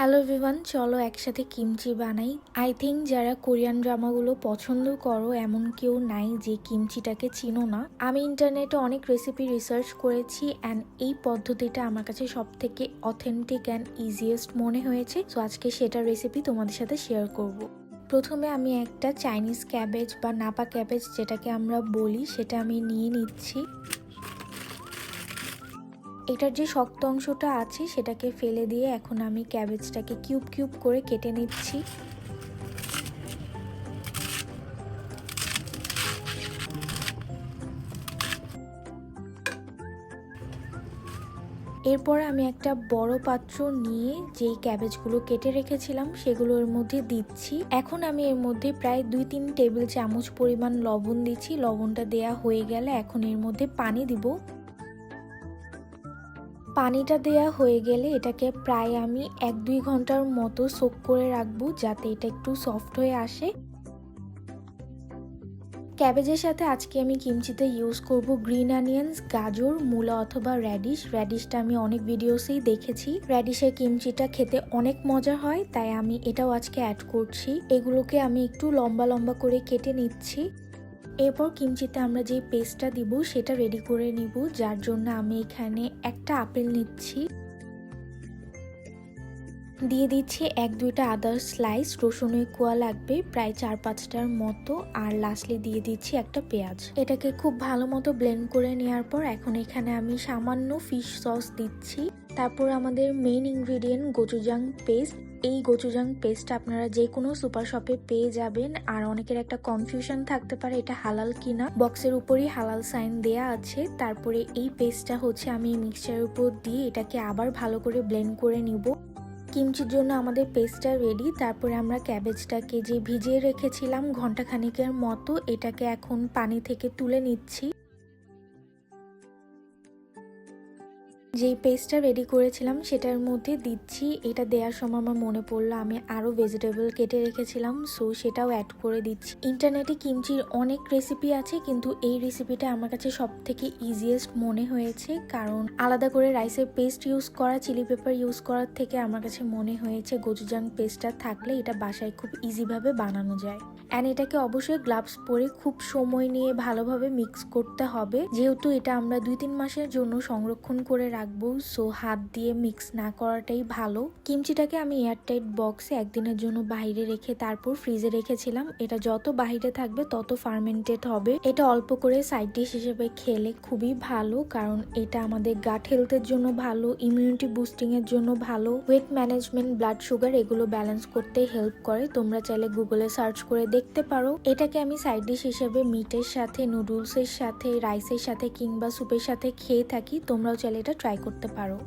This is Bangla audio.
হ্যালো এভরিওয়ান, চলো একসাথে কিমচি বানাই। আই থিঙ্ক যারা কোরিয়ান ড্রামাগুলো পছন্দ করো এমন কেউ নাই যে কিমচিটাকে চিনো না। আমি ইন্টারনেটে অনেক রেসিপি রিসার্চ করেছি অ্যান্ড এই পদ্ধতিটা আমার কাছে সব থেকে অথেন্টিক অ্যান্ড ইজিয়েস্ট মনে হয়েছে। সো আজকে সেটার রেসিপি তোমাদের সাথে শেয়ার করব। প্রথমে আমি একটা চাইনিজ ক্যাবেজ বা নাপা ক্যাবেজ যেটাকে আমরা বলি সেটা আমি নিয়ে নিচ্ছি। এটার যে শক্ত অংশটা আছে সেটাকে ফেলে দিয়ে এখন আমি ক্যাবেজটাকে কিউব কিউব করে কেটে নিচ্ছি। এরপর আমি একটা বড় পাত্র নিয়ে যেই ক্যাবেজগুলো কেটে রেখেছিলাম সেগুলো এর মধ্যে দিচ্ছি। এখন আমি এর মধ্যে প্রায় 2-3 টেবিল চামচ পরিমাণ লবণ দিচ্ছি। লবণটা দেয়া হয়ে গেলে এখন এর মধ্যে পানি দিব। পানিটা দেয়া হয়ে গেলে এটাকে প্রায় আমি 1-2 ঘন্টার মতো সোক করে রাখবো যাতে এটা একটু সফট হয়ে আসে। ক্যাবেজের সাথে আজকে আমি কিমচিতে ইউজ করব গ্রিন অনিয়ন্স, গাজর, মূলা অথবা র্যাডিশটা আমি অনেক ভিডিওসেই দেখেছি। র্যাডিশের কিমচিটা খেতে অনেক মজা হয়, তাই আমি এটাও আজকে অ্যাড করছি। এগুলোকে আমি একটু লম্বা লম্বা করে কেটে নিচ্ছি। এরপর কিমচিতে আমরা যে পেস্টটা দিব সেটা রেডি করে নিব, যার জন্য আমি এখানে একটা আপেল নিচ্ছি, দিয়ে দিচ্ছি 1-2টা আদার স্লাইস, রসুনের কোয়া লাগবে প্রায় 4-5টার মতো, আর লাস্টলি দিয়ে দিচ্ছি একটা পেঁয়াজ। এটাকে খুব ভালো মতো ব্লেন্ড করে নেওয়ার পর এখন এখানে আমি সামান্য ফিশ সস দিচ্ছি। তারপর আমাদের মেইন ইনগ্রেডিয়েন্ট গোচুজাং পেস্ট। এই গোচুজাং পেস্ট আপনারা যে কোনো সুপার শপে পেয়ে যাবেন। আর অনেকের একটা কনফিউশন থাকতে পারে এটা হালাল কিনা, বক্সের উপরই হালাল সাইন দেয়া আছে। তারপরে এই পেস্টটা হচ্ছে আমি মিক্সচারের উপর দিয়ে এটাকে আবার ভালো করে ব্লেন্ড করে নিব। কিমচির জন্য আমাদের পেস্টটা রেডি। তারপরে আমরা ক্যাবেজটাকে যে ভিজিয়ে রেখেছিলাম ঘন্টাখানিকের মতো, এটাকে এখন পানি থেকে তুলে নিচ্ছি। যেই পেস্টটা রেডি করেছিলাম সেটার মধ্যে দিচ্ছি। এটা দেওয়ার সময় আমার মনে পড়লো আমি আরও ভেজিটেবল কেটে রেখেছিলাম, সো সেটাও অ্যাড করে দিচ্ছি। ইন্টারনেটে কিমচির অনেক রেসিপি আছে, কিন্তু এই রেসিপিটা আমার কাছে সব থেকে ইজিয়েস্ট মনে হয়েছে, কারণ আলাদা করে রাইসের পেস্ট ইউজ করা, চিলি পেপার ইউজ করার থেকে আমার কাছে মনে হয়েছে গোচুজাং পেস্টটা থাকলে এটা বাসায় খুব ইজিভাবে বানানো যায়। অ্যান্ড এটাকে অবশ্যই গ্লাভস পরে খুব সময় নিয়ে ভালোভাবে মিক্স করতে হবে, যেহেতু এটা আমরা 2-3 মাসের জন্য সংরক্ষণ করে রাখবো, সো হাত দিয়ে মিক্স না করাটাই ভালো। কিমচিটাকে আমি এয়ারটাইট বক্সে একদিনের জন্য বাইরে রেখে তারপর ফ্রিজে রেখেছিলাম। এটা যত বাইরে থাকবে তত ফার্মেন্টেড হবে। এটা অল্প করে সাইড ডিশ হিসেবে খেলে খুবই ভালো, কারণ এটা আমাদের গাট হেলথের জন্য ভালো, ইমিউনিটি বুস্টিং এর জন্য ভালো, ওয়েট ম্যানেজমেন্ট, ব্লাড সুগার এগুলো ব্যালেন্স করতে হেল্প করে। তোমরা চাইলে গুগলে সার্চ করে দেখতে পারো। এটাকে আমি সাইড ডিশ হিসেবে মিটের সাথে, নুডলসের সাথে, রাইসের সাথে কিংবা স্যুপের সাথে খেয়ে থাকি। তোমরাও চাইলে এটা ট্রাই করতে পারো।